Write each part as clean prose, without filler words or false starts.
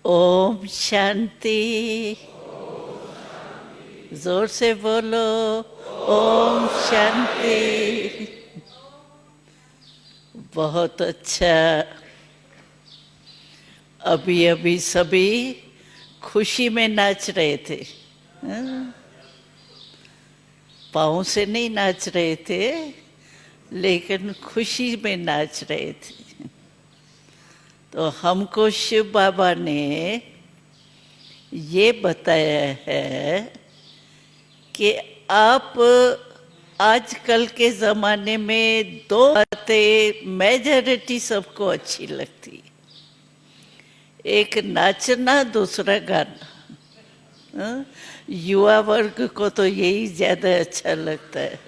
ओम शांति। जोर से बोलो, ओम शांति। बहुत अच्छा। अभी अभी सभी खुशी में नाच रहे थे। पाँव से नहीं नाच रहे थे, लेकिन खुशी में नाच रहे थे। तो हमको शिव बाबा ने ये बताया है कि आप आजकल के ज़माने में दो बातें मेजॉरिटी सबको अच्छी लगती, एक नाचना, दूसरा गाना। युवा वर्ग को तो यही ज़्यादा अच्छा लगता है।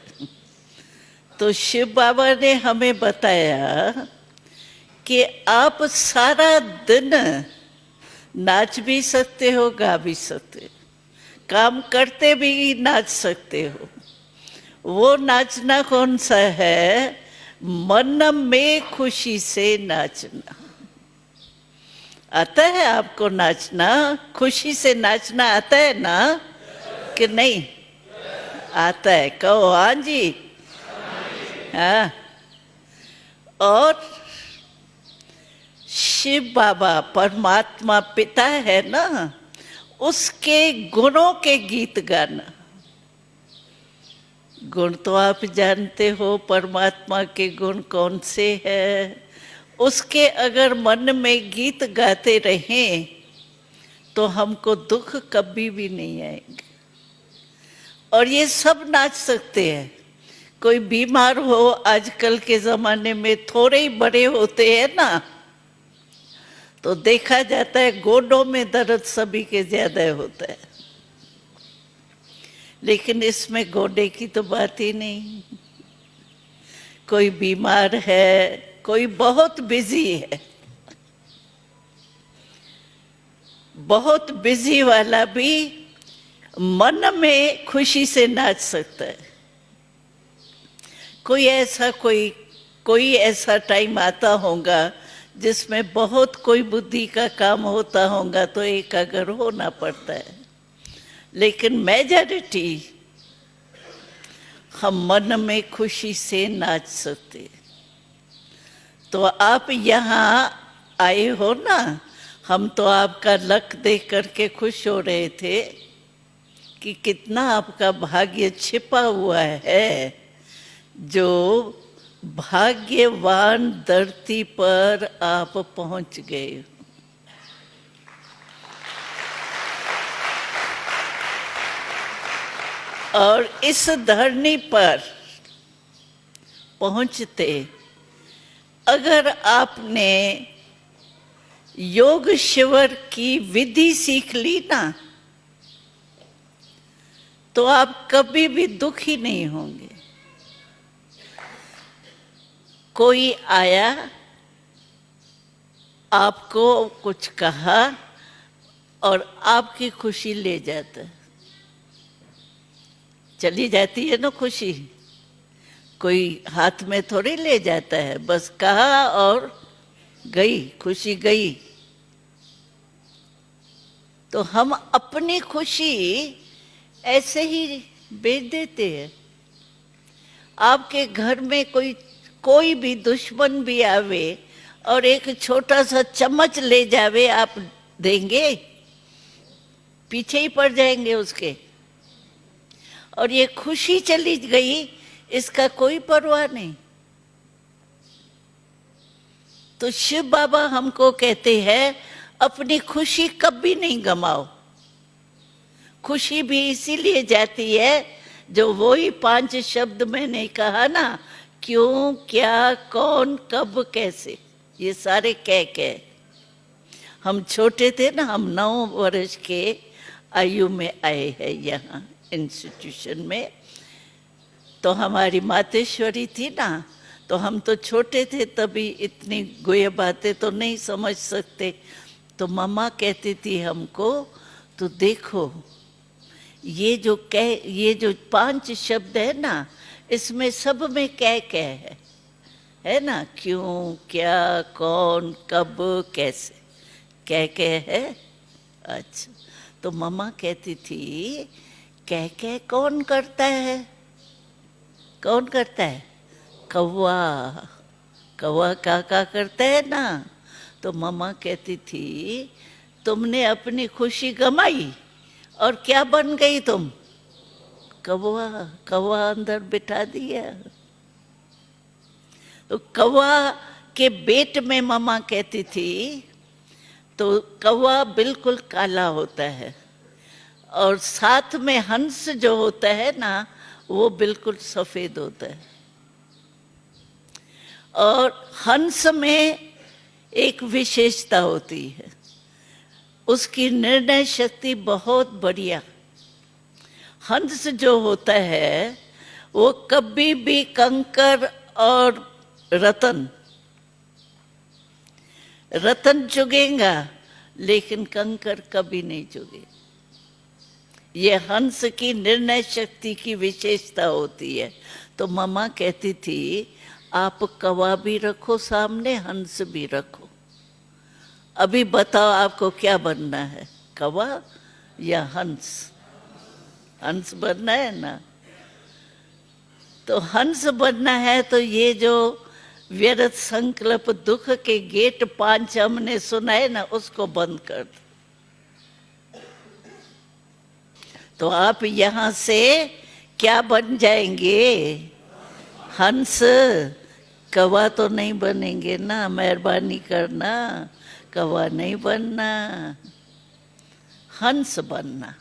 तो शिव बाबा ने हमें बताया कि आप सारा दिन नाच भी सकते हो, गा भी सकते हो, काम करते भी नाच सकते हो। वो नाचना कौन सा है? मन में खुशी से नाचना। आता है आपको नाचना? खुशी से नाचना आता है ना कि नहीं? आता है। कहो हाँ जी। हाँ। और शिव बाबा परमात्मा पिता है ना, उसके गुणों के गीत गाना। गुण तो आप जानते हो, परमात्मा के गुण कौन से हैं। उसके अगर मन में गीत गाते रहें तो हमको दुख कभी भी नहीं आएंगे। और ये सब नाच सकते हैं। कोई बीमार हो, आजकल के ज़माने में थोड़े ही बड़े होते हैं ना, तो देखा जाता है गोडों में दर्द सभी के ज़्यादा होता है, लेकिन इसमें गोडे की तो बात ही नहीं। कोई बीमार है, कोई बहुत बिजी है, बहुत बिजी वाला भी मन में खुशी से नाच सकता है। कोई ऐसा टाइम आता होगा जिसमें बहुत कोई बुद्धि का काम होता होगा, तो एकाग्र होना पड़ता है। लेकिन मेजॉरिटी हम मन में खुशी से नाच सकते। तो आप यहाँ आए हो ना, हम तो आपका लक देख करके खुश हो रहे थे कि कितना आपका भाग्य छिपा हुआ है, जो भाग्यवान धरती पर आप पहुंच गए। और इस धरनी पर पहुंचते अगर आपने योग शिविर की विधि सीख ली ना, तो आप कभी भी दुखी नहीं होंगे। कोई आया, आपको कुछ कहा और आपकी खुशी ले जाता है, चली जाती है ना खुशी। कोई हाथ में थोड़ी ले जाता है, बस कहा और गई, खुशी गई। तो हम अपनी खुशी ऐसे ही बेच देते हैं। आपके घर में कोई भी दुश्मन भी आवे और एक छोटा सा चम्मच ले जावे, आप देंगे? पीछे ही पड़ जाएंगे उसके। और ये खुशी चली गई, इसका कोई परवाह नहीं। तो शिव बाबा हमको कहते हैं अपनी खुशी कभी नहीं गमाओ। खुशी भी इसीलिए जाती है, जो वही 5 शब्द मैंने कहा ना, क्यों, क्या, कौन, कब, कैसे, ये सारे कह हम छोटे थे ना, हम 9 वर्ष के आयु में आए हैं यहाँ इंस्टीट्यूशन में। तो हमारी मातेश्वरी थी ना, तो हम तो छोटे थे, तभी इतनी गुह्य बातें तो नहीं समझ सकते। तो मम्मा कहती थी हमको, तो देखो ये जो 5 शब्द है ना, इसमें सब में कह है ना, क्यों, क्या, कौन, कब, कैसे, कह है। अच्छा, तो मम्मा कहती थी कह कह कौन करता है? कौन करता है? कौवा। कौवा काका करता है ना। तो मम्मा कहती थी तुमने अपनी खुशी गमाई और क्या बन गई तुम? कौवा। कौवा अंदर बिठा दिया। तो कौवा के पेट में मम्मा कहती थी, तो कौवा बिल्कुल काला होता है और साथ में हंस जो होता है ना वो बिल्कुल सफेद होता है। और हंस में एक विशेषता होती है, उसकी निर्णय शक्ति बहुत बढ़िया। हंस जो होता है वो कभी भी कंकर और रतन चुगेगा लेकिन कंकर कभी नहीं चुगे। ये हंस की निर्णय शक्ति की विशेषता होती है। तो मम्मा कहती थी आप कौवा भी रखो सामने, हंस भी रखो। अभी बताओ आपको क्या बनना है, कौवा या हंस? हंस बनना है ना। तो हंस बनना है तो ये जो व्यर्थ संकल्प दुख के गेट 5 हमने सुनाए ना उसको बंद कर दो। तो आप यहां से क्या बन जाएंगे? हंस। कौवा तो नहीं बनेंगे ना, मेहरबानी करना, कौवा नहीं बनना, हंस बनना।